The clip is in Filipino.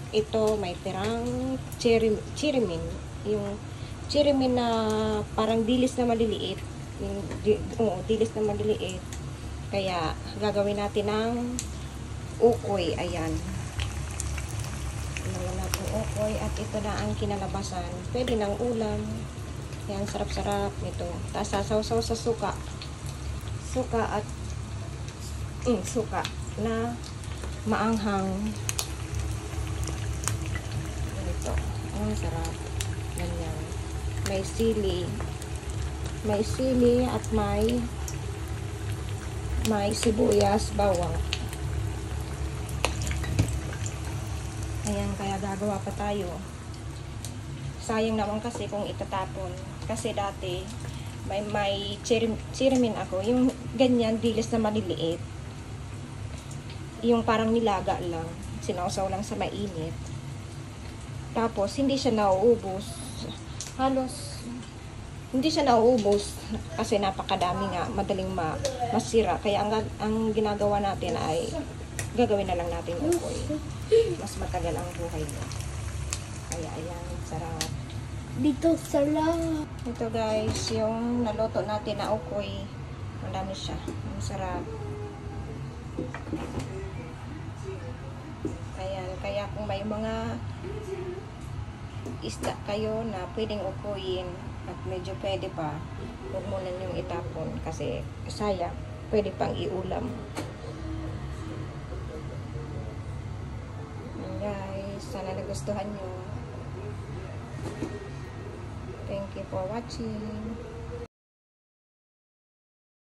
ito may tirang chirimin. Yung chirimin na parang dilis na maliliit. Yung, dilis na maliliit. Kaya, gagawin natin ng ukoy. Ayan. Gagawin natin ukoy. At ito na ang kinalabasan. Pwede ng ulam. Ayan, sarap-sarap nito. Tapos, sasaw-saw sa suka. Suka at suka na maanghang. Ito. Ang sarap. Ganyan. May sili. May sili at may sibuyas, bawang. Ayan, kaya gagawa pa tayo. Sayang naman kasi kung itatapon. Kasi dati, may chirimin ako. Yung ganyan, dilis na maliliit. Yung parang nilaga lang. Sinausaw lang sa mainit. Tapos, hindi siya nauubos. Halos, hindi siya nauubos. Kasi napakadami nga. Madaling masira. Kaya ang ginagawa natin ay gagawin na lang natin ukoy. Mas matagal ang buhay mo. Kaya, ayan. Sarap. Dito sarap. Ito guys, yung naluto natin na ukoy. Madami siya. Ang sarap. Ayan, kaya kung may mga isda kayo na pwedeng ukoyin at medyo pwede pa, huwag mo na yung itapon kasi sayang, pwede pang iulam. Ayan guys, sana nagustuhan nyo. Thank you for watching.